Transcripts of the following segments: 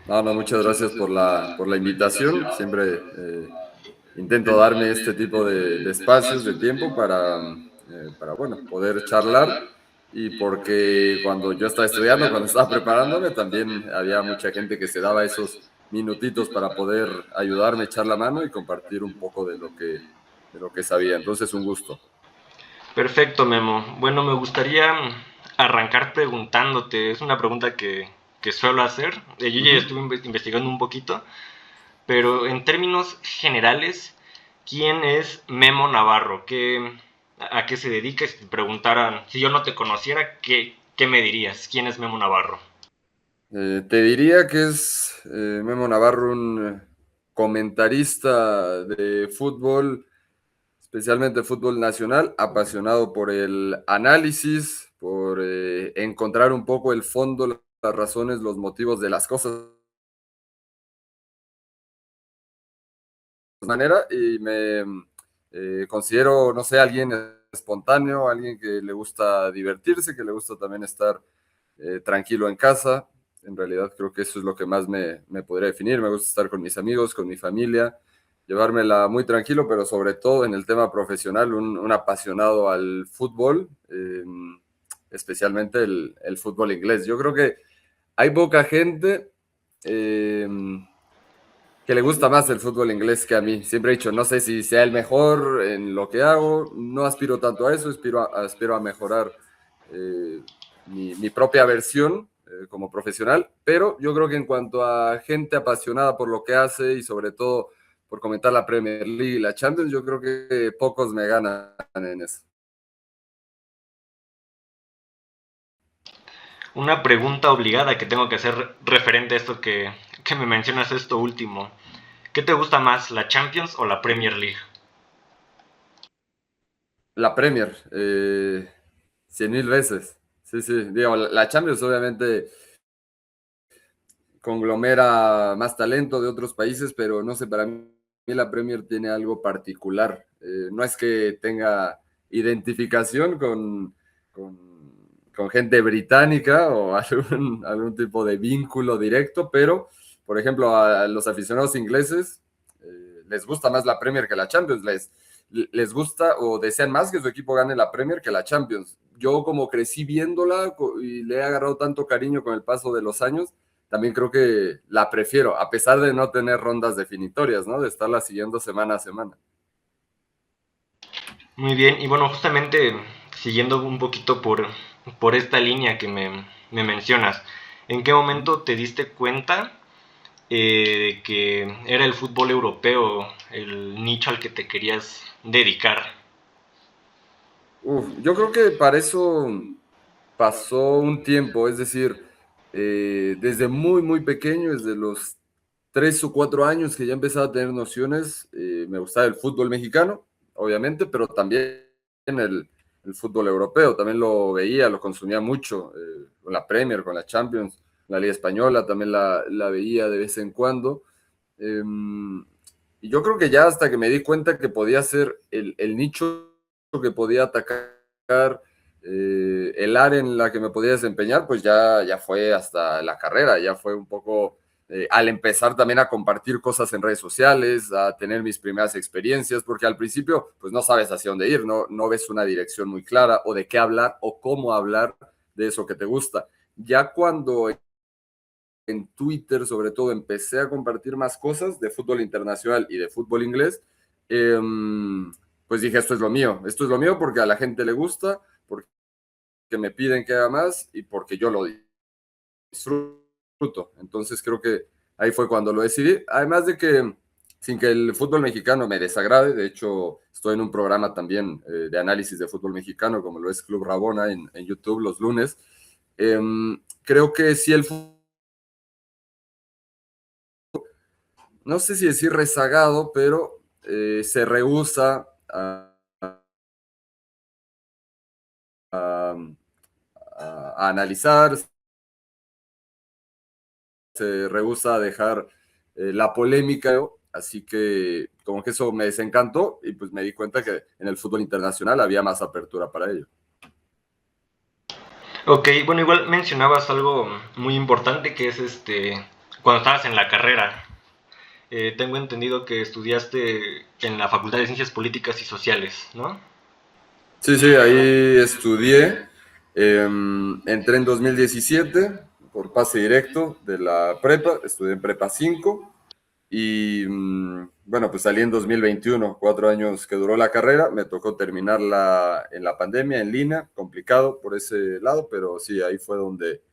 No, no, muchas gracias por la invitación. Siempre intento darme este tipo de espacios, de tiempo para, bueno, poder charlar. Y porque cuando yo estaba estudiando, cuando estaba preparándome, también había mucha gente que se daba esos minutitos para poder ayudarme, echar la mano y compartir un poco de lo que sabía. Entonces, un gusto. Perfecto, Memo. Bueno, me gustaría arrancar preguntándote, es una pregunta que suelo hacer. Yo ya Ujú. estuve investigando un poquito, pero en términos generales, ¿quién es Memo Navarro? ¿A qué se dedica? Si te preguntaran, si yo no te conociera, ¿qué me dirías? ¿Quién es Memo Navarro? Te diría que es Memo Navarro, un comentarista de fútbol, especialmente fútbol nacional, apasionado por el análisis, por encontrar un poco el fondo, las razones, los motivos de las cosas de manera, y me considero, no sé, alguien espontáneo, alguien que le gusta divertirse, que le gusta también estar tranquilo en casa. En realidad creo que eso es lo que más me podría definir. Me gusta estar con mis amigos, con mi familia, llevármela muy tranquilo, pero sobre todo en el tema profesional, un apasionado al fútbol, especialmente el fútbol inglés. Yo creo que hay poca gente eh, que le gusta más el fútbol inglés que a mí. Siempre he dicho, no sé si sea el mejor en lo que hago, no aspiro tanto a eso, aspiro a mejorar eh, mi propia versión como profesional, pero yo creo que en cuanto a gente apasionada por lo que hace y sobre todo por comentar la Premier League y la Champions, yo creo que pocos me ganan en eso. Una pregunta obligada que tengo que hacer referente a esto que me mencionas, esto último. ¿Qué te gusta más, la Champions o la Premier League? La Premier, 100,000 veces. Sí, sí, digo, la Champions obviamente conglomera más talento de otros países, pero no sé, para mí la Premier tiene algo particular. No es que tenga identificación con gente británica o algún tipo de vínculo directo, pero, por ejemplo, a los aficionados ingleses les gusta más la Premier que la Champions. Les gusta o desean más que su equipo gane la Premier que la Champions. Yo como crecí viéndola y le he agarrado tanto cariño con el paso de los años, también creo que la prefiero, a pesar de no tener rondas definitorias, ¿no? De estarla siguiendo semana a semana. Muy bien, y bueno, justamente siguiendo un poquito por esta línea que me mencionas, ¿en qué Uh -huh. momento te diste cuenta de que era el fútbol europeo el nicho al que te querías dedicar? Yo creo que para eso pasó un tiempo, es decir, desde muy, muy pequeño, desde los 3 o 4 años que ya empezaba a tener nociones, me gustaba el fútbol mexicano, obviamente, pero también el fútbol europeo, también lo veía, lo consumía mucho, con la Premier, con la Champions, la Liga Española, también la veía de vez en cuando. Eh, y yo creo que ya hasta que me di cuenta que podía ser el nicho que podía atacar, el área en la que me podía desempeñar, pues ya fue hasta la carrera, ya fue un poco al empezar también a compartir cosas en redes sociales, a tener mis primeras experiencias, porque al principio pues no sabes hacia dónde ir, no ves una dirección muy clara o de qué hablar o cómo hablar de eso que te gusta. Ya cuando en Twitter, sobre todo, empecé a compartir más cosas de fútbol internacional y de fútbol inglés, eh, pues dije, esto es lo mío porque a la gente le gusta, porque me piden que haga más y porque yo lo disfruto. Entonces creo que ahí fue cuando lo decidí. Además de que, sin que el fútbol mexicano me desagrade, de hecho, estoy en un programa también de análisis de fútbol mexicano, como lo es Club Rabona en YouTube los lunes. Eh, Creo que sí el fútbol, no sé si decir rezagado, pero se rehúsa a, a analizar, se rehúsa a dejar la polémica, así que como que eso me desencantó y pues me di cuenta que en el fútbol internacional había más apertura para ello. Ok, bueno, igual mencionabas algo muy importante que es cuando estabas en la carrera. Tengo entendido que estudiaste en la Facultad de Ciencias Políticas y Sociales, ¿no? Sí, sí, ahí estudié. Entré en 2017 por pase directo de la prepa, estudié en prepa 5 y bueno, pues salí en 2021, 4 años que duró la carrera, me tocó terminarla en la pandemia, en línea, complicado por ese lado, pero sí, ahí fue donde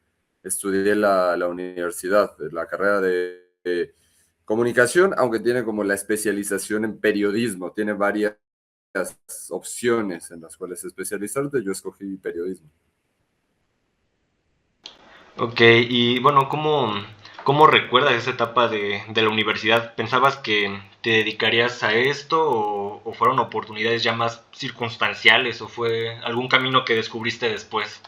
estudié la universidad, la carrera de comunicación, aunque tiene como la especialización en periodismo, tiene varias opciones en las cuales especializarte, yo escogí periodismo. Ok, y bueno, ¿cómo recuerdas esa etapa de la universidad? ¿Pensabas que te dedicarías a esto o fueron oportunidades ya más circunstanciales o fue algún camino que descubriste después?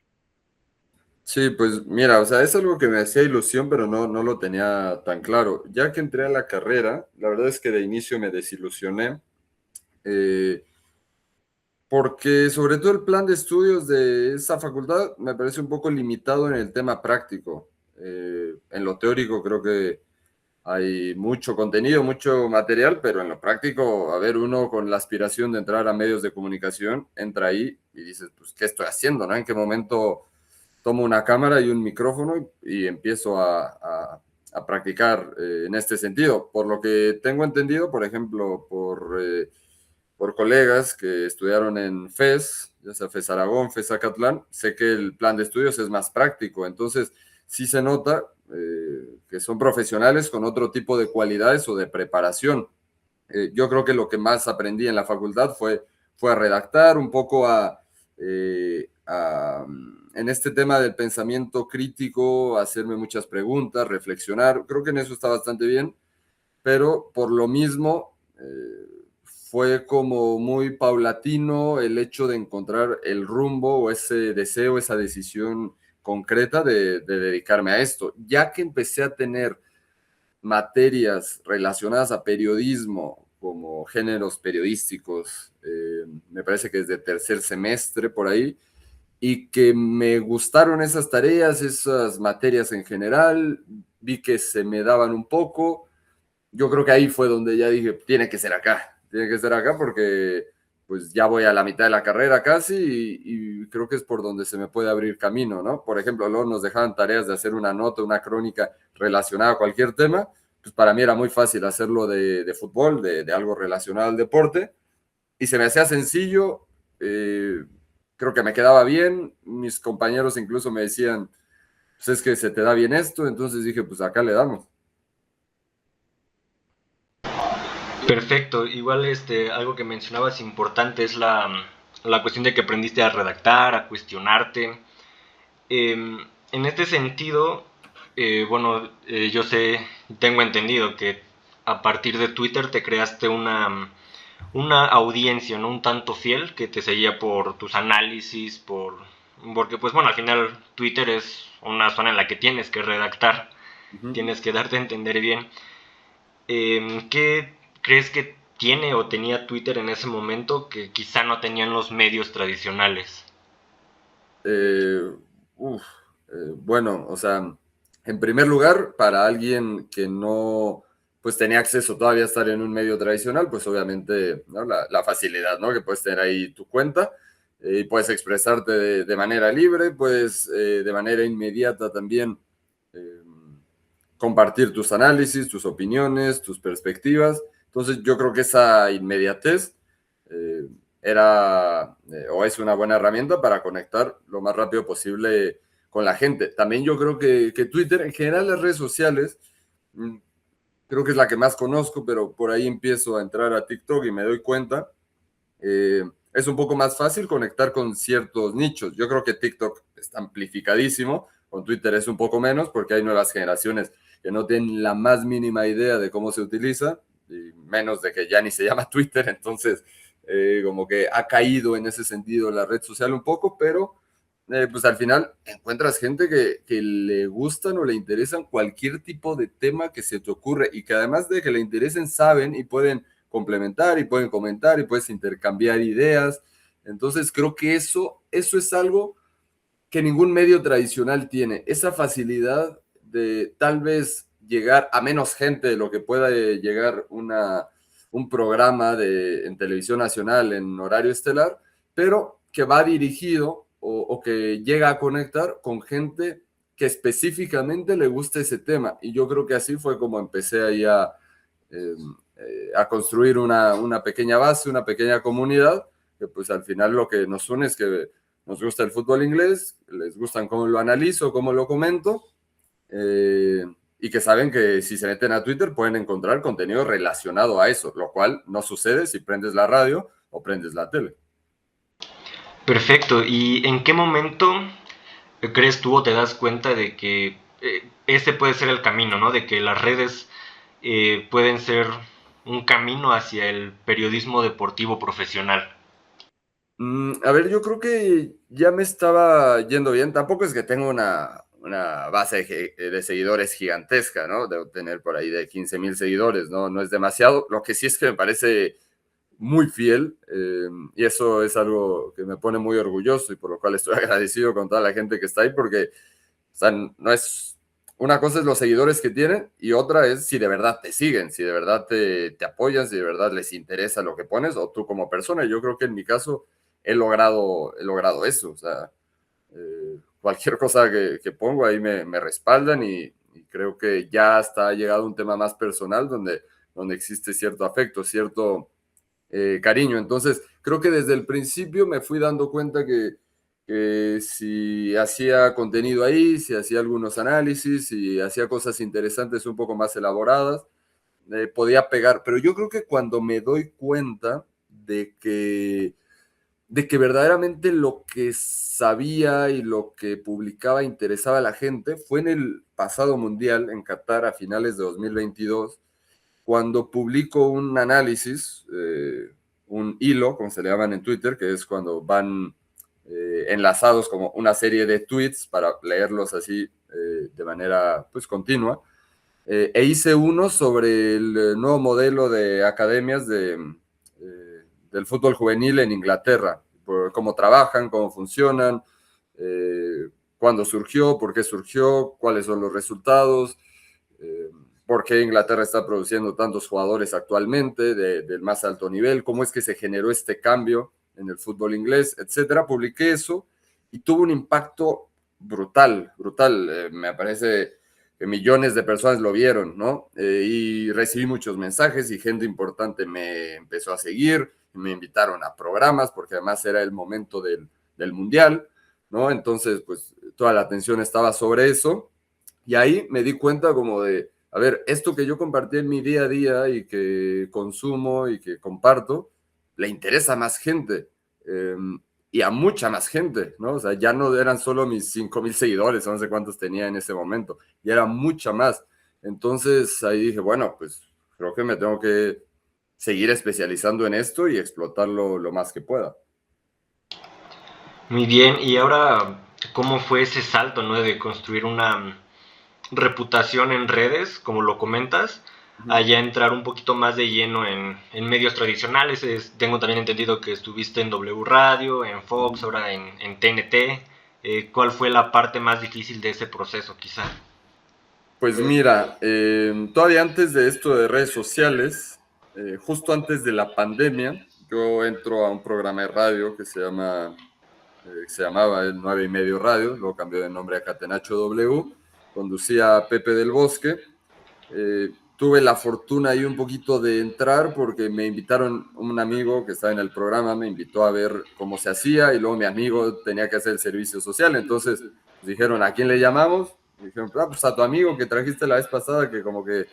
Sí, pues mira, o sea, es algo que me hacía ilusión, pero no lo tenía tan claro. Ya que entré a la carrera, la verdad es que de inicio me desilusioné, eh, porque sobre todo el plan de estudios de esa facultad me parece un poco limitado en el tema práctico. En lo teórico creo que hay mucho contenido, mucho material, pero en lo práctico, a ver, uno con la aspiración de entrar a medios de comunicación, entra ahí y dices, pues, ¿qué estoy haciendo, no? ¿En qué momento tomo una cámara y un micrófono y empiezo a practicar en este sentido? Por lo que tengo entendido, por ejemplo, por colegas que estudiaron en FES, ya sea FES Aragón, FES Acatlán, sé que el plan de estudios es más práctico, entonces sí se nota que son profesionales con otro tipo de cualidades o de preparación. Yo creo que lo que más aprendí en la facultad fue a redactar, un poco en este tema del pensamiento crítico, hacerme muchas preguntas, reflexionar. Creo que en eso está bastante bien, pero por lo mismo fue como muy paulatino el hecho de encontrar el rumbo o ese deseo, esa decisión concreta de dedicarme a esto. Ya que empecé a tener materias relacionadas a periodismo, como géneros periodísticos, me parece que es de tercer semestre por ahí, y que me gustaron esas tareas, esas materias en general, vi que se me daban un poco, yo creo que ahí fue donde ya dije, tiene que ser acá porque pues ya voy a la mitad de la carrera casi y creo que es por donde se me puede abrir camino, ¿no? Por ejemplo, luego nos dejaban tareas de hacer una nota, una crónica relacionada a cualquier tema, pues para mí era muy fácil hacerlo de fútbol, de algo relacionado al deporte, y se me hacía sencillo, creo que me quedaba bien, mis compañeros incluso me decían, pues es que se te da bien esto, entonces dije, pues acá le damos. Perfecto, igual algo que mencionabas importante es la cuestión de que aprendiste a redactar, a cuestionarte. En este sentido, bueno, yo sé, tengo entendido que a partir de Twitter te creaste una audiencia, ¿no? Un tanto fiel que te seguía por tus análisis, porque pues bueno, al final Twitter es una zona en la que tienes que redactar, Uh -huh. tienes que darte a entender bien. ¿Qué crees que tiene o tenía Twitter en ese momento que quizá no tenían los medios tradicionales? Eh, uf, bueno, o sea, en primer lugar, para alguien que no, pues tenía acceso todavía a estar en un medio tradicional, pues obviamente, ¿no? La facilidad, ¿no? Que puedes tener ahí tu cuenta y puedes expresarte de manera libre, pues de manera inmediata también eh, compartir tus análisis, tus opiniones, tus perspectivas. Entonces, yo creo que esa inmediatez eh, era o es una buena herramienta para conectar lo más rápido posible con la gente. También yo creo que Twitter, en general las redes sociales, mm, creo que es la que más conozco, pero por ahí empiezo a entrar a TikTok y me doy cuenta, es un poco más fácil conectar con ciertos nichos. Yo creo que TikTok está amplificadísimo, con Twitter es un poco menos porque hay nuevas generaciones que no tienen la más mínima idea de cómo se utiliza, y menos de que ya ni se llama Twitter, entonces como que ha caído en ese sentido la red social un poco, pero pues al final encuentras gente que le gustan o le interesan cualquier tipo de tema que se te ocurre y que además de que le interesen saben y pueden complementar y pueden comentar y puedes intercambiar ideas. Entonces creo que eso es algo que ningún medio tradicional tiene, esa facilidad de tal vez llegar a menos gente de lo que pueda llegar un programa en televisión nacional en horario estelar, pero que va dirigido o que llega a conectar con gente que específicamente le gusta ese tema. Y yo creo que así fue como empecé ahí eh, a construir una pequeña base, una pequeña comunidad, que pues al final lo que nos une es que nos gusta el fútbol inglés, les gustan cómo lo analizo, cómo lo comento, eh, y que saben que si se meten a Twitter pueden encontrar contenido relacionado a eso, lo cual no sucede si prendes la radio o prendes la tele. Perfecto. ¿Y en qué momento crees tú o te das cuenta de que ese puede ser el camino, ¿no? De que las redes pueden ser un camino hacia el periodismo deportivo profesional? A ver, yo creo que ya me estaba yendo bien. Tampoco es que tenga una base de seguidores gigantesca, ¿no? Debo tener por ahí de 15,000 seguidores, ¿no? No es demasiado. Lo que sí es que me parece muy fiel, y eso es algo que me pone muy orgulloso y por lo cual estoy agradecido con toda la gente que está ahí, porque o sea, no es, una cosa es los seguidores que tienen y otra es si de verdad te siguen, si de verdad te apoyan, si de verdad les interesa lo que pones o tú como persona. Yo creo que en mi caso he logrado eso, o sea, cualquier cosa que pongo ahí me respaldan y creo que ya hasta ha llegado un tema más personal donde existe cierto afecto, cierto cariño. Entonces, creo que desde el principio me fui dando cuenta que si hacía contenido ahí, si hacía algunos análisis, si hacía cosas interesantes un poco más elaboradas, podía pegar. Pero yo creo que cuando me doy cuenta de que verdaderamente lo que sabía y lo que publicaba interesaba a la gente fue en el pasado mundial en Qatar a finales de 2022, cuando publico un análisis, un hilo, como se le llaman en Twitter, que es cuando van enlazados como una serie de tweets para leerlos así de manera pues continua. E hice uno sobre el nuevo modelo de academias del fútbol juvenil en Inglaterra, por cómo trabajan, cómo funcionan, cuándo surgió, por qué surgió, cuáles son los resultados, eh, por qué Inglaterra está produciendo tantos jugadores actualmente del más alto nivel, cómo es que se generó este cambio en el fútbol inglés, etcétera. Publiqué eso y tuvo un impacto brutal, brutal. Me parece que millones de personas lo vieron, ¿no? Y recibí muchos mensajes y gente importante me empezó a seguir, me invitaron a programas porque además era el momento del Mundial, ¿no? Entonces, pues toda la atención estaba sobre eso y ahí me di cuenta como de, a ver, esto que yo compartí en mi día a día y que consumo y que comparto, le interesa a más gente. Eh, y a mucha más gente, ¿no? O sea, ya no eran solo mis 5,000 seguidores, no sé cuántos tenía en ese momento, ya era mucha más. Entonces ahí dije, bueno, pues creo que me tengo que seguir especializando en esto y explotarlo lo más que pueda. Muy bien, y ahora, ¿cómo fue ese salto, ¿no? De construir una reputación en redes, como lo comentas, a ya entrar un poquito más de lleno en medios tradicionales? Tengo también entendido que estuviste en W Radio, en Fox, ahora en TNT. ¿Cuál fue la parte más difícil de ese proceso, quizá? Pues mira, todavía antes de esto de redes sociales, justo antes de la pandemia, yo entro a un programa de radio se llamaba el 9 y medio Radio, luego cambió de nombre a Catenacho W, conducía a Pepe del Bosque. Tuve la fortuna ahí un poquito de entrar porque me invitaron, un amigo que estaba en el programa, me invitó a ver cómo se hacía y luego mi amigo tenía que hacer el servicio social, entonces dijeron, ¿a quién le llamamos? Y dijeron, pues a tu amigo que trajiste la vez pasada, que como que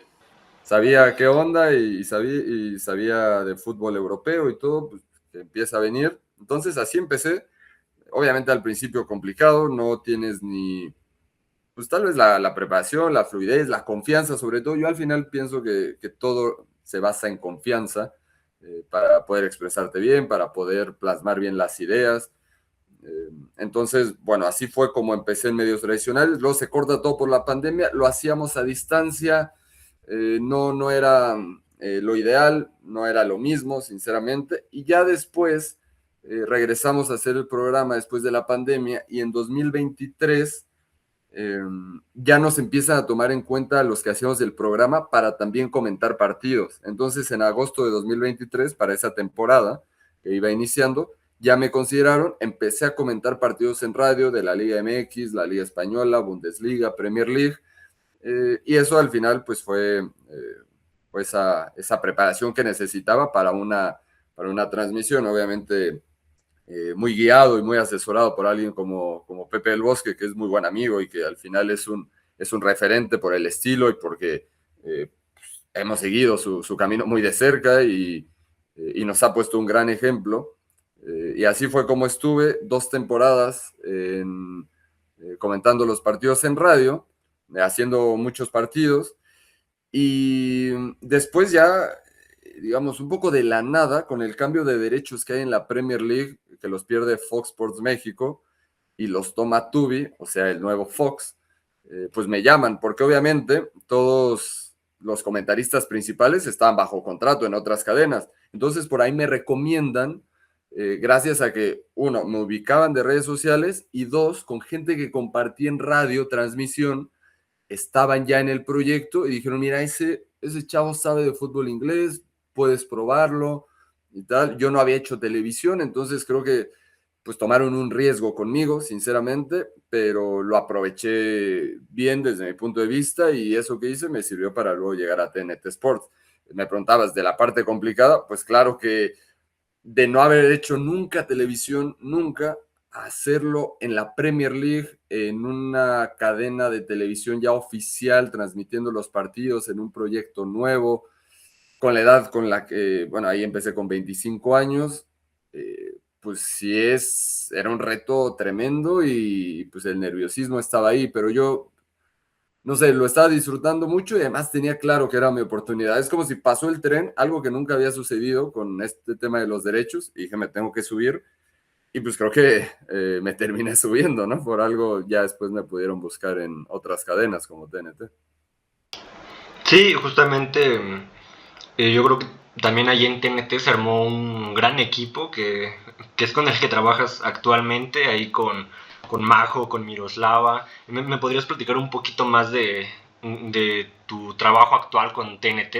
sabía qué onda y sabía de fútbol europeo y todo, pues que empieza a venir. Entonces así empecé. Obviamente al principio complicado, no tienes ni, pues tal vez la preparación, la fluidez, la confianza, sobre todo. Yo al final pienso que todo se basa en confianza, para poder expresarte bien, para poder plasmar bien las ideas. Entonces, bueno, así fue como empecé en medios tradicionales. Luego se corta todo por la pandemia, lo hacíamos a distancia, no era lo ideal, no era lo mismo, sinceramente. Y ya después regresamos a hacer el programa después de la pandemia y en 2023 eh, ya nos empiezan a tomar en cuenta los que hacíamos el programa para también comentar partidos. Entonces, en agosto de 2023, para esa temporada que iba iniciando, ya me consideraron, empecé a comentar partidos en radio de la Liga MX, la Liga Española, Bundesliga, Premier League, y eso al final pues fue esa preparación que necesitaba para una transmisión, obviamente muy guiado y muy asesorado por alguien como Pepe del Bosque, que es muy buen amigo y que al final es un referente por el estilo y porque hemos seguido su camino muy de cerca y nos ha puesto un gran ejemplo. Y así fue como estuve 2 temporadas comentando los partidos en radio, haciendo muchos partidos. Y después ya, digamos, un poco de la nada, con el cambio de derechos que hay en la Premier League, que los pierde Fox Sports México y los toma Tubi, o sea, el nuevo Fox, pues me llaman, porque obviamente todos los comentaristas principales estaban bajo contrato en otras cadenas. Entonces por ahí me recomiendan, gracias a que, uno, me ubicaban de redes sociales y dos, con gente que compartía en radio, transmisión, estaban ya en el proyecto y dijeron, mira, ese chavo sabe de fútbol inglés, puedes probarlo y tal. Yo no había hecho televisión, entonces creo que pues tomaron un riesgo conmigo, sinceramente, pero lo aproveché bien desde mi punto de vista y eso que hice me sirvió para luego llegar a TNT Sports. Me preguntabas de la parte complicada, pues claro que de no haber hecho nunca televisión, nunca, hacerlo en la Premier League, en una cadena de televisión ya oficial, transmitiendo los partidos en un proyecto nuevo, con la edad con la que, bueno, ahí empecé con 25 años, pues sí era un reto tremendo y pues el nerviosismo estaba ahí, pero yo no sé, lo estaba disfrutando mucho y además tenía claro que era mi oportunidad. Es como si pasó el tren, algo que nunca había sucedido con este tema de los derechos, y dije, me tengo que subir. Y pues creo que me terminé subiendo, ¿no? Por algo ya después me pudieron buscar en otras cadenas como TNT. Sí, justamente yo creo que también allí en TNT se armó un gran equipo que es con el que trabajas actualmente, ahí con Majo, con Miroslava. ¿Me podrías platicar un poquito más de tu trabajo actual con TNT?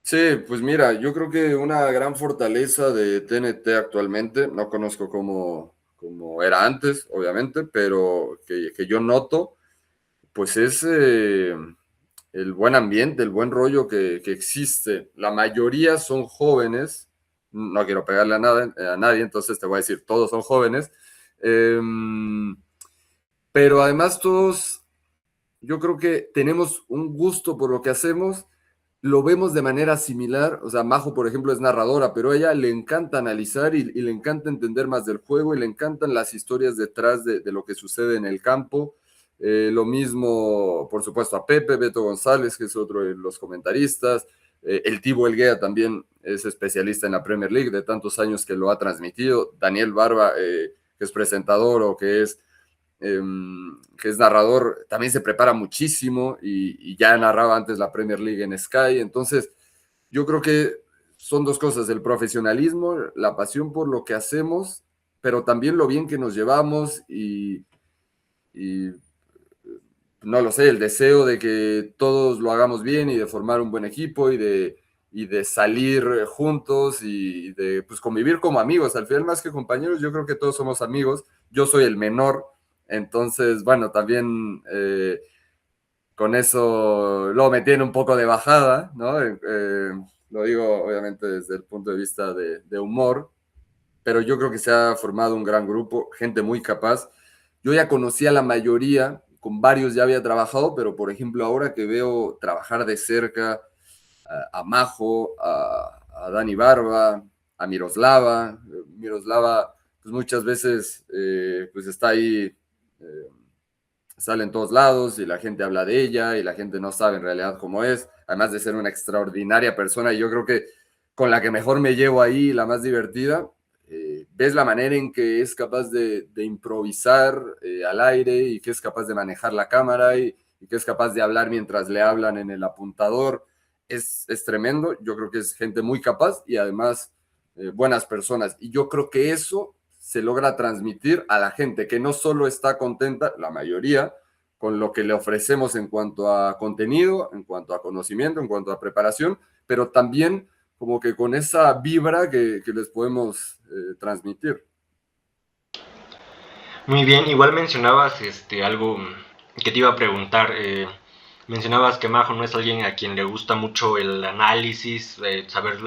Sí, pues mira, yo creo que una gran fortaleza de TNT actualmente, no conozco cómo era antes, obviamente, pero que yo noto, pues es el buen ambiente, el buen rollo que existe. La mayoría son jóvenes, no quiero pegarle a nadie, entonces te voy a decir, todos son jóvenes, pero además todos, yo creo que tenemos un gusto por lo que hacemos, lo vemos de manera similar. O sea, Majo, por ejemplo, es narradora, pero a ella le encanta analizar y le encanta entender más del juego y le encantan las historias detrás de lo que sucede en el campo. Lo mismo, por supuesto, a Pepe, Beto González, que es otro de los comentaristas. El Tibo Elguea también es especialista en la Premier League, de tantos años que lo ha transmitido. Daniel Barba, que es presentador o que es narrador, también se prepara muchísimo y ya narraba antes la Premier League en Sky. Entonces, yo creo que son dos cosas, el profesionalismo, la pasión por lo que hacemos, pero también lo bien que nos llevamos y no lo sé, el deseo de que todos lo hagamos bien y de formar un buen equipo y de salir juntos y de pues, convivir como amigos. Al final, más que compañeros, yo creo que todos somos amigos. Yo soy el menor, entonces, bueno, también con eso luego me tiene un poco de bajada, ¿no? Lo digo obviamente desde el punto de vista de humor, pero yo creo que se ha formado un gran grupo, gente muy capaz. Yo ya conocía a la mayoría, con varios ya había trabajado, pero por ejemplo ahora que veo trabajar de cerca a Majo, a Dani Barba, a Miroslava, Miroslava pues muchas veces pues está ahí, eh, sale en todos lados y la gente habla de ella y la gente no sabe en realidad cómo es, además de ser una extraordinaria persona y yo creo que con la que mejor me llevo ahí, la más divertida, ves la manera en que es capaz de improvisar al aire y que es capaz de manejar la cámara y que es capaz de hablar mientras le hablan en el apuntador. Es tremendo, yo creo que es gente muy capaz y además buenas personas. Y yo creo que eso se logra transmitir a la gente que no solo está contenta, la mayoría, con lo que le ofrecemos en cuanto a contenido, en cuanto a conocimiento, en cuanto a preparación, pero también como que con esa vibra que les podemos transmitir. Muy bien, igual mencionabas algo que te iba a preguntar. Mencionabas que Majo no es alguien a quien le gusta mucho el análisis, saber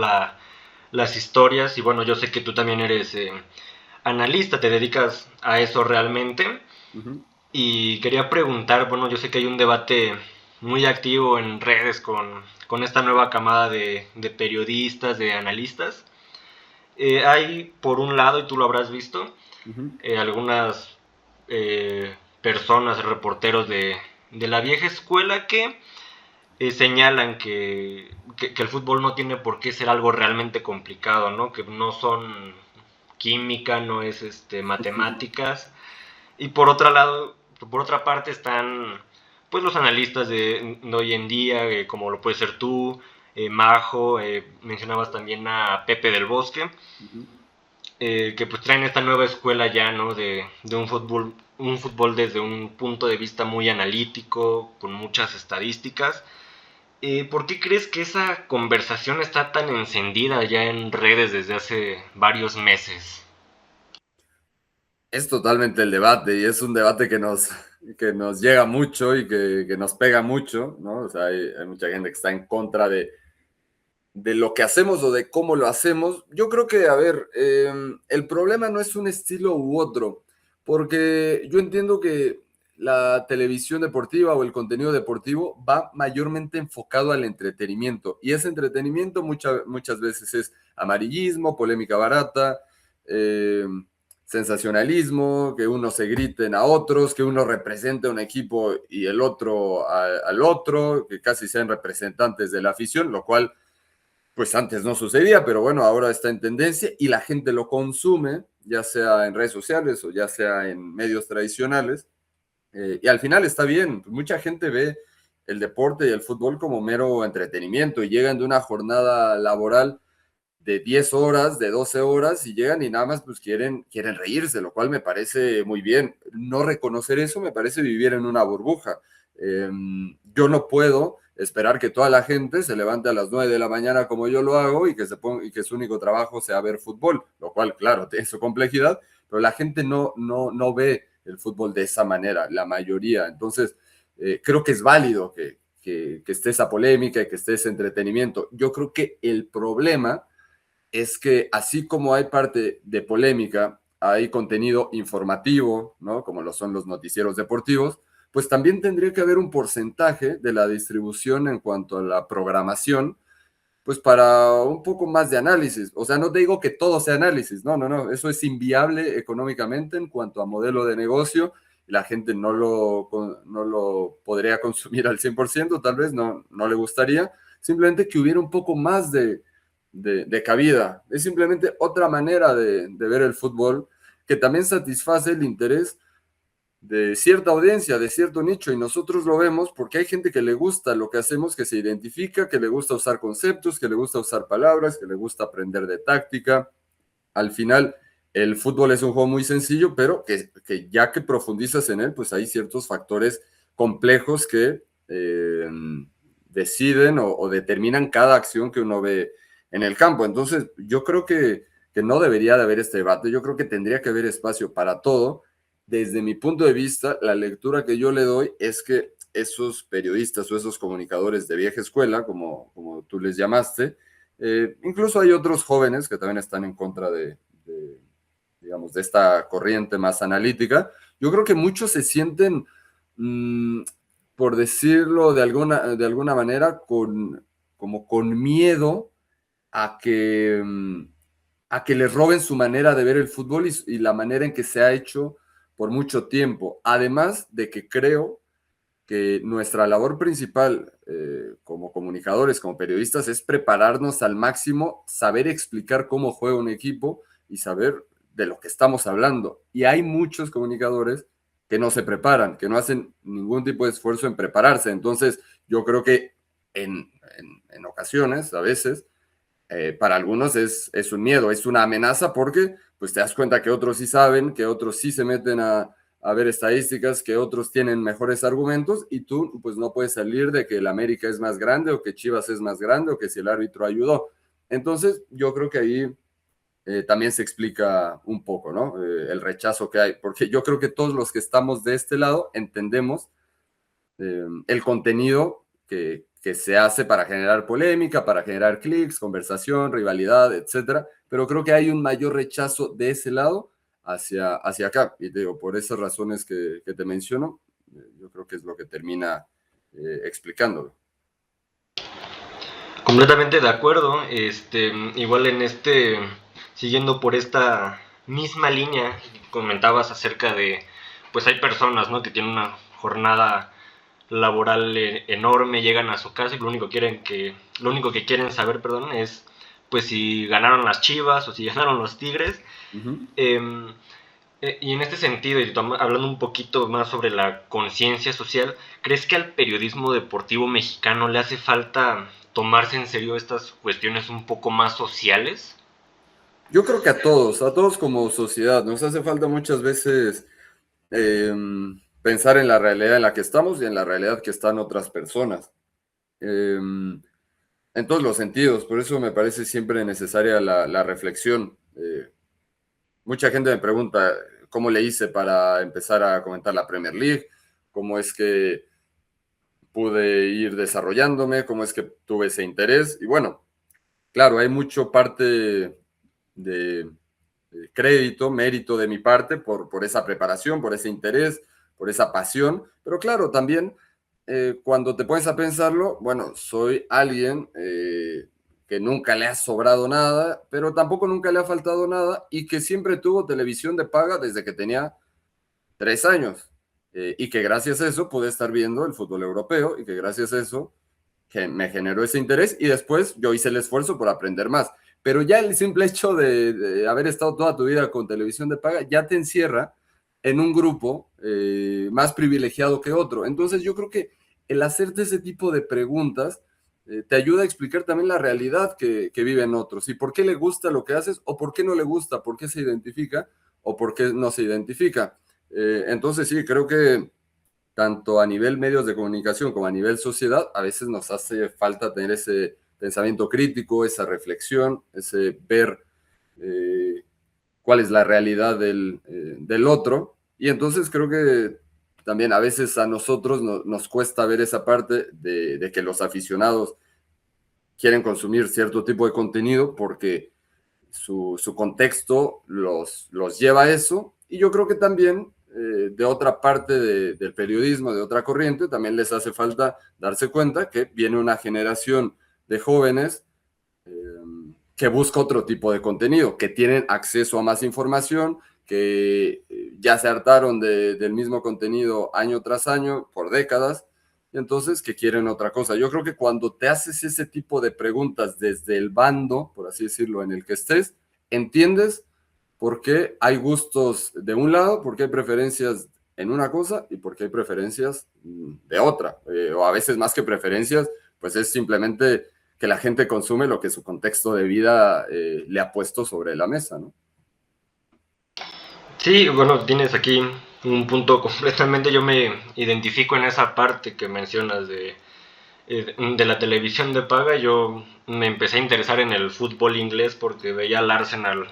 las historias. Y bueno, yo sé que tú también eres analista, te dedicas a eso realmente. Uh -huh. Y quería preguntar, bueno, yo sé que hay un debate muy activo en redes con esta nueva camada de periodistas, de analistas. Hay, por un lado, y tú lo habrás visto, Uh -huh. algunas personas, reporteros de la vieja escuela que señalan que el fútbol no tiene por qué ser algo realmente complicado, ¿no? Que no son química, no es matemáticas. Y por otro lado, por otra parte están pues los analistas de hoy en día, como lo puede ser tú, Majo, mencionabas también a Pepe del Bosque, Uh -huh. que pues traen esta nueva escuela ya, ¿no? De un fútbol desde un punto de vista muy analítico, con muchas estadísticas. ¿Por qué crees que esa conversación está tan encendida ya en redes desde hace varios meses? Es totalmente el debate y es un debate que nos llega mucho y que nos pega mucho, ¿no? O sea, hay mucha gente que está en contra de lo que hacemos o de cómo lo hacemos. Yo creo que, a ver, el problema no es un estilo u otro, porque yo entiendo que la televisión deportiva o el contenido deportivo va mayormente enfocado al entretenimiento y ese entretenimiento muchas veces es amarillismo, polémica barata, eh, sensacionalismo, que unos se griten a otros, que uno represente a un equipo y el otro al otro, que casi sean representantes de la afición, lo cual pues antes no sucedía, pero bueno, ahora está en tendencia y la gente lo consume, ya sea en redes sociales o ya sea en medios tradicionales. Y al final está bien, mucha gente ve el deporte y el fútbol como mero entretenimiento y llegan de una jornada laboral de 10 horas, de 12 horas y llegan y nada más pues quieren reírse, lo cual me parece muy bien. No reconocer eso me parece vivir en una burbuja. Yo no puedo esperar que toda la gente se levante a las 9 de la mañana como yo lo hago y y que su único trabajo sea ver fútbol, lo cual, claro, tiene su complejidad, pero la gente no ve el fútbol de esa manera, la mayoría. Entonces, creo que es válido que esté esa polémica y que esté ese entretenimiento. Yo creo que el problema es que así como hay parte de polémica, hay contenido informativo, ¿no? Como lo son los noticieros deportivos, pues también tendría que haber un porcentaje de la distribución en cuanto a la programación, pues para un poco más de análisis. O sea, no te digo que todo sea análisis, no, eso es inviable económicamente en cuanto a modelo de negocio, la gente no lo podría consumir al 100%, tal vez no le gustaría, simplemente que hubiera un poco más de cabida. Es simplemente otra manera de ver el fútbol que también satisface el interés de cierta audiencia, de cierto nicho, y nosotros lo vemos porque hay gente que le gusta lo que hacemos, que se identifica, que le gusta usar conceptos, que le gusta usar palabras, que le gusta aprender de táctica. Al final, el fútbol es un juego muy sencillo, pero que ya que profundizas en él, pues hay ciertos factores complejos que deciden o determinan cada acción que uno ve en el campo. Entonces, yo creo que no debería de haber este debate, yo creo que tendría que haber espacio para todo. Desde mi punto de vista, la lectura que yo le doy es que esos periodistas o esos comunicadores de vieja escuela, como tú les llamaste, incluso hay otros jóvenes que también están en contra digamos, de esta corriente más analítica. Yo creo que muchos se sienten, mmm, por decirlo de alguna manera, como con miedo a a que les roben su manera de ver el fútbol y la manera en que se ha hecho por mucho tiempo. Además de que creo que nuestra labor principal como comunicadores, como periodistas, es prepararnos al máximo, saber explicar cómo juega un equipo y saber de lo que estamos hablando. Y hay muchos comunicadores que no se preparan, que no hacen ningún tipo de esfuerzo en prepararse. Entonces, yo creo que en ocasiones, a veces, para algunos es un miedo, es una amenaza porque pues te das cuenta que otros sí saben, que otros sí se meten a ver estadísticas, que otros tienen mejores argumentos y tú pues no puedes salir de que el América es más grande o que Chivas es más grande o que si el árbitro ayudó. Entonces yo creo que ahí también se explica un poco, ¿no? El rechazo que hay, porque yo creo que todos los que estamos de este lado entendemos el contenido que se hace para generar polémica, para generar clics, conversación, rivalidad, etcétera, pero creo que hay un mayor rechazo de ese lado hacia acá, y te digo, por esas razones que te menciono, yo creo que es lo que termina explicándolo. Completamente de acuerdo. Igual siguiendo por esta misma línea, comentabas acerca de, pues hay personas, ¿no? Que tienen una jornada laboral enorme, llegan a su casa y lo único que quieren saber, perdón, es pues si ganaron las Chivas o si ganaron los Tigres. Uh -huh. Y en este sentido, y hablando un poquito más sobre la conciencia social, ¿crees que al periodismo deportivo mexicano le hace falta tomarse en serio estas cuestiones un poco más sociales? Yo creo que a todos como sociedad, nos hace falta muchas veces eh, pensar en la realidad en la que estamos y en la realidad que están otras personas. En todos los sentidos, por eso me parece siempre necesaria la reflexión. Mucha gente me pregunta cómo le hice para empezar a comentar la Premier League, cómo es que pude ir desarrollándome, cómo es que tuve ese interés. Y bueno, claro, hay mucho parte de crédito, mérito de mi parte por esa preparación, por ese interés, por esa pasión, pero claro, también cuando te pones a pensarlo, bueno, soy alguien que nunca le ha sobrado nada, pero tampoco nunca le ha faltado nada y que siempre tuvo televisión de paga desde que tenía 3 años. Y que gracias a eso pude estar viendo el fútbol europeo y que gracias a eso que me generó ese interés y después yo hice el esfuerzo por aprender más. Pero ya el simple hecho de haber estado toda tu vida con televisión de paga ya te encierra en un grupo más privilegiado que otro. Entonces yo creo que el hacerte ese tipo de preguntas te ayuda a explicar también la realidad que viven otros y por qué le gusta lo que haces o por qué no le gusta, por qué se identifica o por qué no se identifica. Entonces sí, creo que tanto a nivel medios de comunicación como a nivel sociedad, a veces nos hace falta tener ese pensamiento crítico, esa reflexión, ese ver cuál es la realidad del otro. Y entonces creo que también a veces a nosotros nos cuesta ver esa parte de que los aficionados quieren consumir cierto tipo de contenido porque su contexto los lleva a eso. Y yo creo que también de otra parte del periodismo, de otra corriente, también les hace falta darse cuenta que viene una generación de jóvenes eh, que busca otro tipo de contenido, que tienen acceso a más información, que ya se hartaron del mismo contenido año tras año, por décadas, y entonces que quieren otra cosa. Yo creo que cuando te haces ese tipo de preguntas desde el bando, por así decirlo, en el que estés, entiendes por qué hay gustos de un lado, por qué hay preferencias en una cosa y por qué hay preferencias de otra. O a veces más que preferencias, pues es simplemente que la gente consume lo que su contexto de vida le ha puesto sobre la mesa, ¿no? Sí, bueno, tienes aquí un punto completamente, yo me identifico en esa parte que mencionas de la televisión de paga. Yo me empecé a interesar en el fútbol inglés porque veía al Arsenal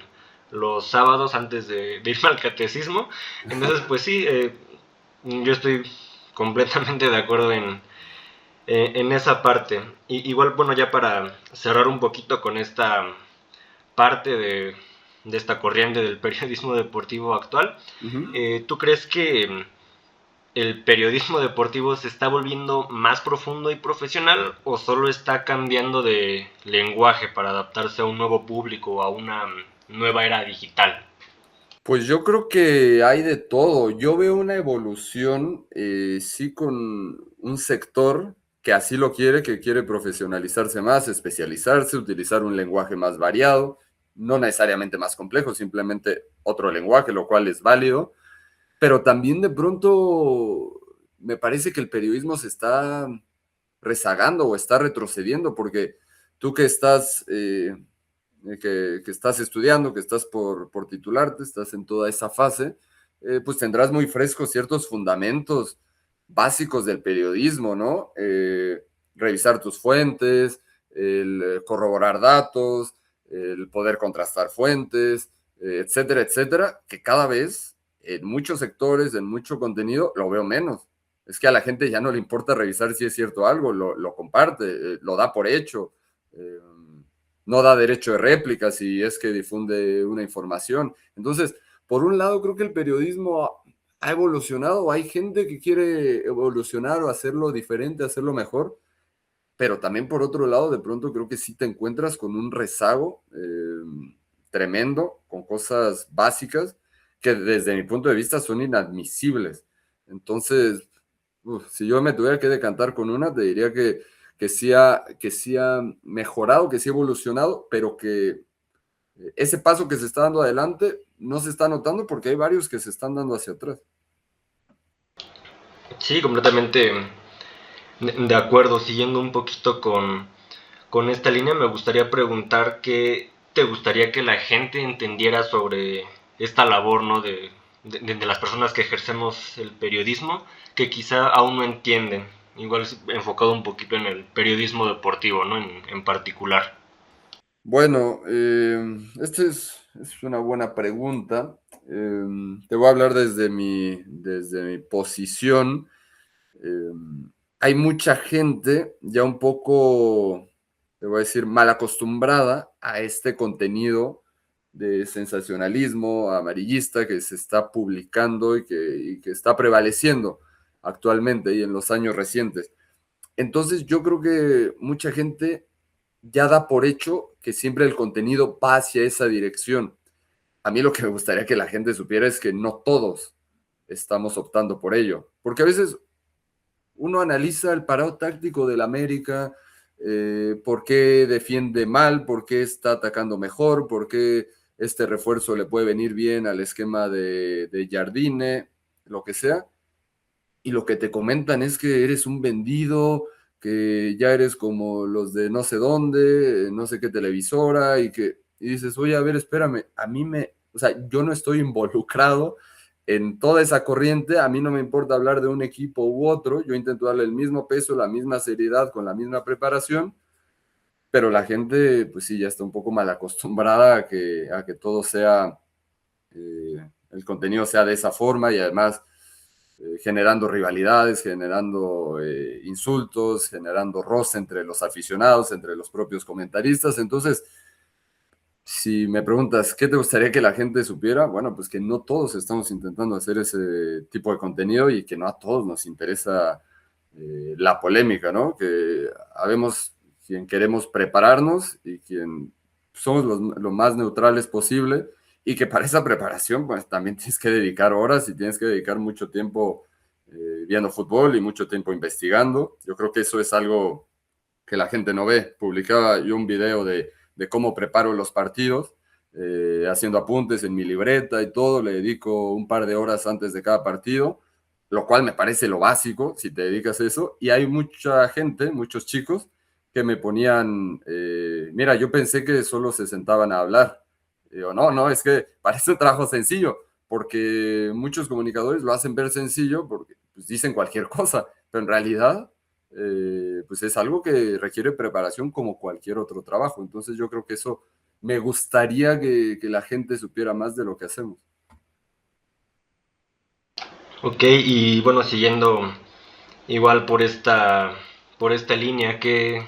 los sábados antes de irme al catecismo. Entonces, pues sí, yo estoy completamente de acuerdo en esa parte. Igual, bueno, ya para cerrar un poquito con esta parte de esta corriente del periodismo deportivo actual, Uh -huh. ¿tú crees que el periodismo deportivo se está volviendo más profundo y profesional o solo está cambiando de lenguaje para adaptarse a un nuevo público o a una nueva era digital? Pues yo creo que hay de todo. Yo veo una evolución, sí, con un sector que así lo quiere, que quiere profesionalizarse más, especializarse, utilizar un lenguaje más variado, no necesariamente más complejo, simplemente otro lenguaje, lo cual es válido. Pero también de pronto me parece que el periodismo se está rezagando o está retrocediendo, porque tú que estás que estás estudiando, que estás por titularte, estás en toda esa fase, pues tendrás muy frescos ciertos fundamentos básicos del periodismo, ¿no? Revisar tus fuentes, el corroborar datos, el poder contrastar fuentes, etcétera, etcétera, que cada vez en muchos sectores, en mucho contenido, lo veo menos. Es que a la gente ya no le importa revisar si es cierto algo, lo comparte, lo da por hecho, eh, no da derecho de réplica si es que difunde una información. Entonces, por un lado, creo que el periodismo ha evolucionado, hay gente que quiere evolucionar o hacerlo diferente, hacerlo mejor, pero también por otro lado, de pronto creo que sí te encuentras con un rezago tremendo, con cosas básicas que desde mi punto de vista son inadmisibles. Entonces, si yo me tuviera que decantar con una, te diría que sí ha mejorado, que sí ha evolucionado, pero que ese paso que se está dando adelante no se está notando porque hay varios que se están dando hacia atrás. Sí, completamente de acuerdo. Siguiendo un poquito con esta línea, me gustaría preguntar qué te gustaría que la gente entendiera sobre esta labor, ¿no? De las personas que ejercemos el periodismo, que quizá aún no entienden. Igual enfocado un poquito en el periodismo deportivo, ¿no? En particular. Bueno, esta es una buena pregunta. Te voy a hablar desde mi posición. Eh, Hay mucha gente ya un poco, te voy a decir, mal acostumbrada a este contenido de sensacionalismo amarillista que se está publicando y que está prevaleciendo actualmente y en los años recientes. Entonces yo creo que mucha gente ya da por hecho que siempre el contenido va hacia esa dirección. A mí lo que me gustaría que la gente supiera es que no todos estamos optando por ello, porque a veces uno analiza el parado táctico del América, por qué defiende mal, por qué está atacando mejor, por qué este refuerzo le puede venir bien al esquema de Jardine, lo que sea, y lo que te comentan es que eres un vendido, que ya eres como los de no sé dónde, no sé qué televisora, y dices, oye, a ver, espérame, o sea, yo no estoy involucrado en toda esa corriente, a mí no me importa hablar de un equipo u otro, yo intento darle el mismo peso, la misma seriedad, con la misma preparación, pero la gente, pues sí, ya está un poco mal acostumbrada a que todo sea, el contenido sea de esa forma y además generando rivalidades, generando insultos, generando roce entre los aficionados, entre los propios comentaristas. Entonces, si me preguntas, ¿qué te gustaría que la gente supiera? Bueno, pues que no todos estamos intentando hacer ese tipo de contenido y que no a todos nos interesa la polémica, ¿no? Que habemos quien queremos prepararnos y quien somos lo más neutrales posible y que para esa preparación pues también tienes que dedicar horas y tienes que dedicar mucho tiempo viendo fútbol y mucho tiempo investigando. Yo creo que eso es algo que la gente no ve. Publicaba yo un video de cómo preparo los partidos, haciendo apuntes en mi libreta y todo, le dedico un par de horas antes de cada partido, lo cual me parece lo básico si te dedicas a eso, y hay mucha gente, muchos chicos, que me ponían, mira, yo pensé que solo se sentaban a hablar. Y digo, no, no, es que parece un trabajo sencillo, porque muchos comunicadores lo hacen ver sencillo porque pues, dicen cualquier cosa, pero en realidad pues es algo que requiere preparación como cualquier otro trabajo. Entonces yo creo que eso me gustaría que la gente supiera más de lo que hacemos. Ok, y bueno, siguiendo igual por esta línea, ¿qué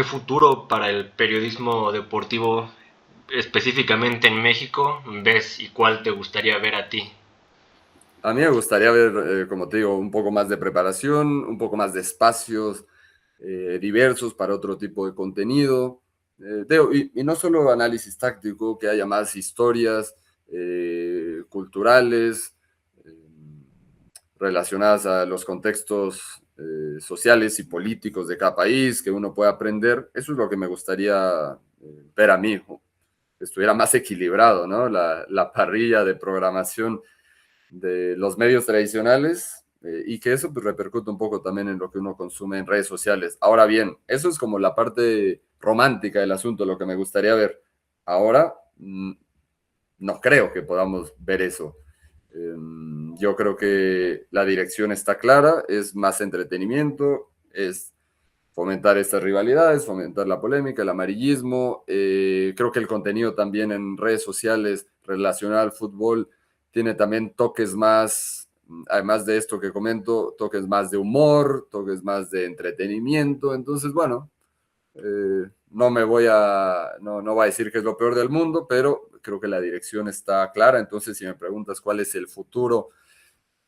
futuro para el periodismo deportivo específicamente en México ves y cuál te gustaría ver a ti? A mí me gustaría ver, como te digo, un poco más de preparación, un poco más de espacios diversos para otro tipo de contenido. Y no solo análisis táctico, que haya más historias culturales, relacionadas a los contextos sociales y políticos de cada país, que uno pueda aprender. Eso es lo que me gustaría ver a mí, que estuviera más equilibrado, ¿no? La parrilla de programación de los medios tradicionales y que eso pues, repercute un poco también en lo que uno consume en redes sociales. Ahora bien, eso es como la parte romántica del asunto, lo que me gustaría ver. Ahora, no creo que podamos ver eso. Yo creo que la dirección está clara, es más entretenimiento, es fomentar estas rivalidades, fomentar la polémica, el amarillismo. Creo que el contenido también en redes sociales relacionado al fútbol tiene también toques más, además de esto que comento, toques más de humor, toques más de entretenimiento. Entonces, bueno, no me voy a, no voy a decir que es lo peor del mundo, pero creo que la dirección está clara. Entonces, si me preguntas cuál es el futuro,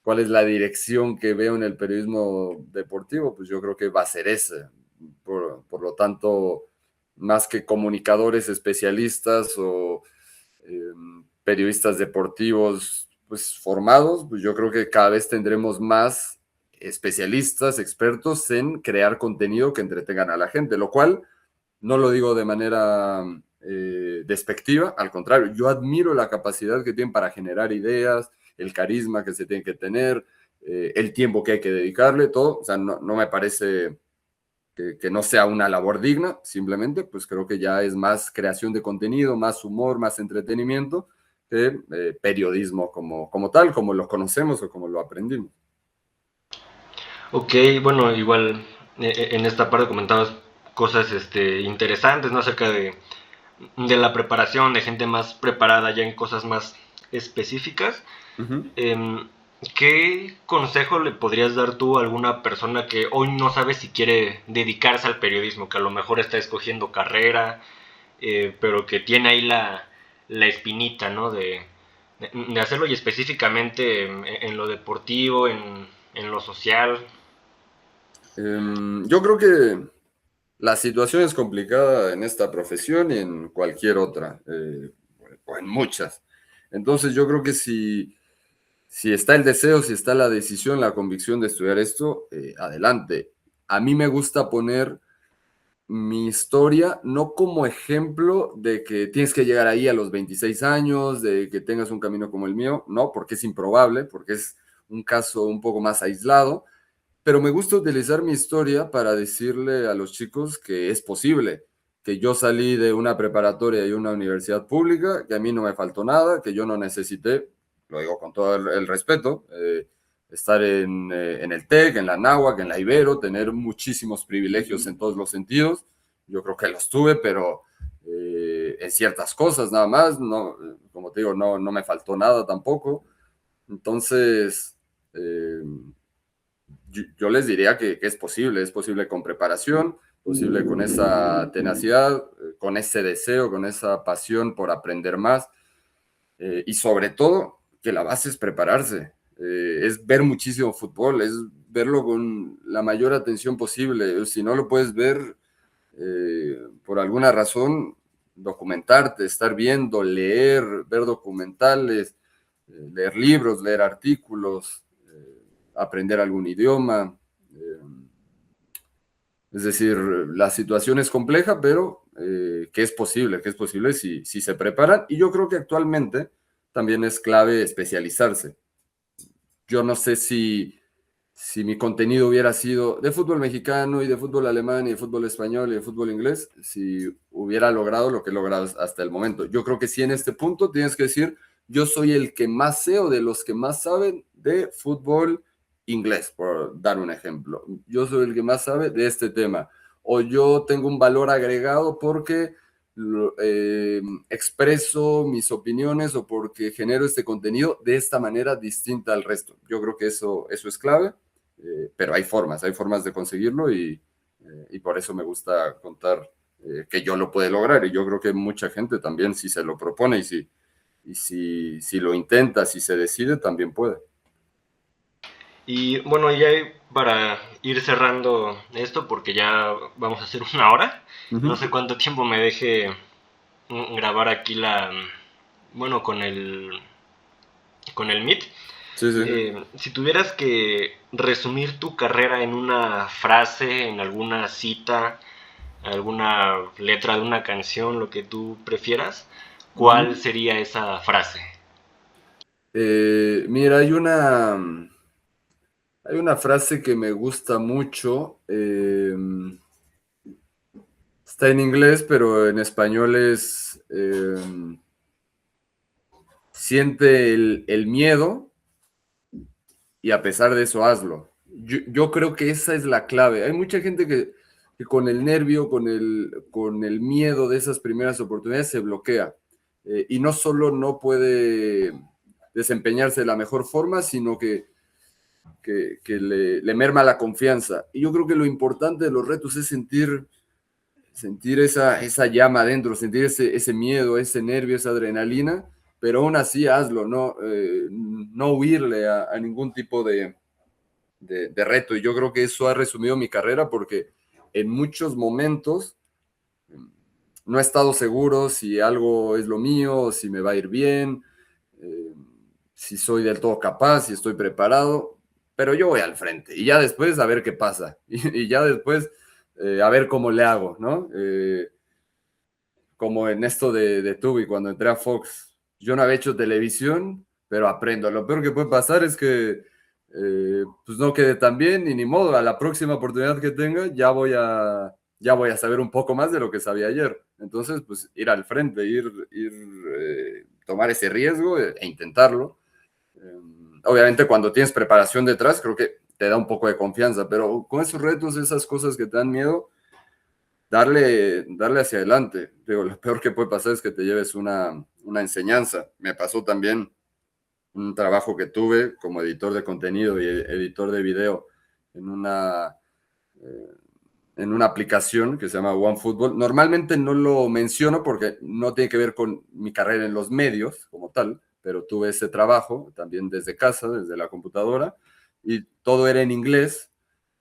cuál es la dirección que veo en el periodismo deportivo, pues yo creo que va a ser ese. Por lo tanto, más que comunicadores especialistas o eh, periodistas deportivos pues formados, pues yo creo que cada vez tendremos más especialistas, expertos en crear contenido que entretengan a la gente, lo cual no lo digo de manera despectiva, al contrario, yo admiro la capacidad que tienen para generar ideas, el carisma que se tiene que tener, el tiempo que hay que dedicarle, todo. O sea, no me parece que no sea una labor digna, simplemente, pues creo que ya es más creación de contenido, más humor, más entretenimiento que periodismo como tal, como lo conocemos o como lo aprendimos. Ok, bueno, igual en esta parte comentabas cosas interesantes, ¿no? Acerca de la preparación, de gente más preparada ya en cosas más específicas. Uh -huh. Em, ¿Qué consejo le podrías dar tú a alguna persona que hoy no sabe si quiere dedicarse al periodismo, que a lo mejor está escogiendo carrera, pero que tiene ahí la espinita, ¿no? De hacerlo, y específicamente en lo deportivo, en lo social? Yo creo que la situación es complicada en esta profesión y en cualquier otra, o en muchas. Entonces yo creo que si está el deseo, si está la decisión, la convicción de estudiar esto, adelante. A mí me gusta poner mi historia no como ejemplo de que tienes que llegar ahí a los 26 años, de que tengas un camino como el mío, no, porque es improbable, porque es un caso un poco más aislado, pero me gusta utilizar mi historia para decirle a los chicos que es posible, que yo salí de una preparatoria y una universidad pública, que a mí no me faltó nada, que yo no necesité, lo digo con todo el respeto, estar en el TEC, en la NAHUAC, en la Ibero, tener muchísimos privilegios en todos los sentidos. Yo creo que los tuve, pero en ciertas cosas nada más, no, como te digo, no me faltó nada tampoco. Entonces, yo les diría que es posible con preparación, posible con esa tenacidad, con ese deseo, con esa pasión por aprender más y sobre todo que la base es prepararse, es ver muchísimo fútbol, es verlo con la mayor atención posible. Si no lo puedes ver por alguna razón, documentarte, estar viendo, leer, ver documentales, leer libros, leer artículos, aprender algún idioma. Es decir, la situación es compleja, pero que es posible si se preparan. Y yo creo que actualmente también es clave especializarse. Yo no sé si mi contenido hubiera sido de fútbol mexicano y de fútbol alemán y de fútbol español y de fútbol inglés, si hubiera logrado lo que he logrado hasta el momento. Yo creo que sí en este punto tienes que decir, yo soy el que más sé o de los que más saben de fútbol inglés, por dar un ejemplo. Yo soy el que más sabe de este tema. O yo tengo un valor agregado porque expreso mis opiniones o porque genero este contenido de esta manera distinta al resto. Yo creo que eso es clave, pero hay formas de conseguirlo y por eso me gusta contar que yo lo puedo lograr y yo creo que mucha gente también si se lo propone si lo intenta, si se decide, también puede. Y bueno, ya para ir cerrando esto, porque ya vamos a hacer una hora, Uh no -huh. sé cuánto tiempo me deje grabar aquí bueno, con el Meet. Sí, sí. Si tuvieras que resumir tu carrera en una frase, en alguna cita, alguna letra de una canción, lo que tú prefieras, Uh -huh. ¿cuál sería esa frase? Mira, hay una frase que me gusta mucho. Está en inglés, pero en español es siente el miedo, y a pesar de eso hazlo. Yo creo que esa es la clave. Hay mucha gente que con el nervio, con el miedo de esas primeras oportunidades se bloquea. Y no solo no puede desempeñarse de la mejor forma, sino que le merma la confianza. Y yo creo que lo importante de los retos es sentir esa llama adentro, sentir ese miedo, ese nervio, esa adrenalina, pero aún así hazlo, no huirle a ningún tipo de reto. Y yo creo que eso ha resumido mi carrera porque en muchos momentos no he estado seguro si algo es lo mío, si me va a ir bien, eh, si soy del todo capaz, si estoy preparado, pero yo voy al frente y ya después a ver qué pasa y ya después a ver cómo le hago, ¿no? Como en esto de Tubi, cuando entré a Fox. Yo no había hecho televisión, pero aprendo. Lo peor que puede pasar es que pues no quede tan bien y ni modo. A la próxima oportunidad que tenga ya voy a saber un poco más de lo que sabía ayer. Entonces, pues ir al frente, tomar ese riesgo e intentarlo. Obviamente cuando tienes preparación detrás, creo que te da un poco de confianza, pero con esos retos, esas cosas que te dan miedo, darle hacia adelante. Digo, lo peor que puede pasar es que te lleves una enseñanza. Me pasó también un trabajo que tuve como editor de contenido y editor de video en eh, en una aplicación que se llama OneFootball. Normalmente no lo menciono porque no tiene que ver con mi carrera en los medios como tal, pero tuve ese trabajo también desde casa, desde la computadora, y todo era en inglés.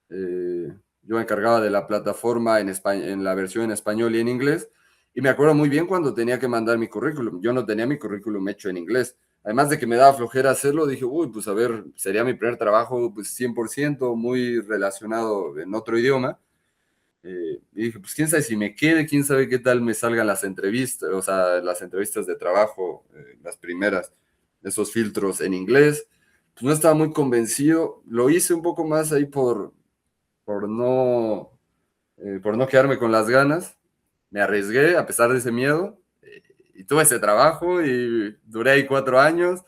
Yo me encargaba de la plataforma en la versión en español y en inglés, y me acuerdo muy bien cuando tenía que mandar mi currículum. Yo no tenía mi currículum hecho en inglés. Además de que me daba flojera hacerlo, dije, uy, pues a ver, sería mi primer trabajo, pues 100% muy relacionado en otro idioma. Y dije, pues quién sabe si me quede, quién sabe qué tal me salgan las entrevistas, o sea, las entrevistas de trabajo, las primeras, esos filtros en inglés. Pues no estaba muy convencido. Lo hice un poco más ahí por no, por no quedarme con las ganas. Me arriesgué a pesar de ese miedo y tuve ese trabajo y duré ahí 4 años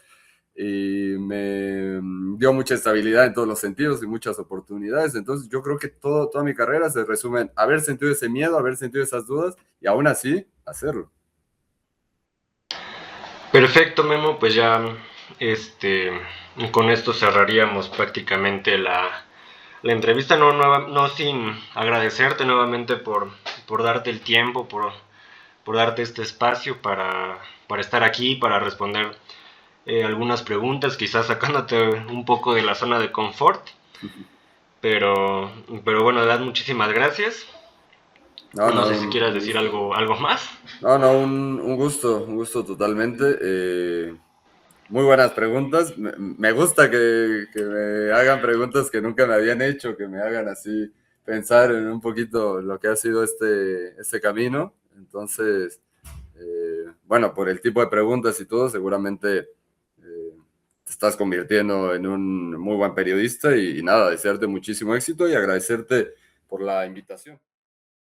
y me dio mucha estabilidad en todos los sentidos y muchas oportunidades. Entonces yo creo que toda mi carrera se resume en haber sentido ese miedo, haber sentido esas dudas y aún así hacerlo. Perfecto, Memo, pues ya este, con esto cerraríamos prácticamente la entrevista, no sin agradecerte nuevamente por darte el tiempo, por darte este espacio para estar aquí, para responder algunas preguntas, quizás sacándote un poco de la zona de confort, pero, pero bueno, de verdad, muchísimas gracias. No, No no, sé si quieras un decir gusto. algo más. No, no, un gusto totalmente. Muy buenas preguntas. Me gusta que me hagan preguntas que nunca me habían hecho, que me hagan así pensar en un poquito lo que ha sido este camino. Entonces, bueno, por el tipo de preguntas y todo, seguramente te estás convirtiendo en un muy buen periodista y nada, desearte muchísimo éxito y agradecerte por la invitación.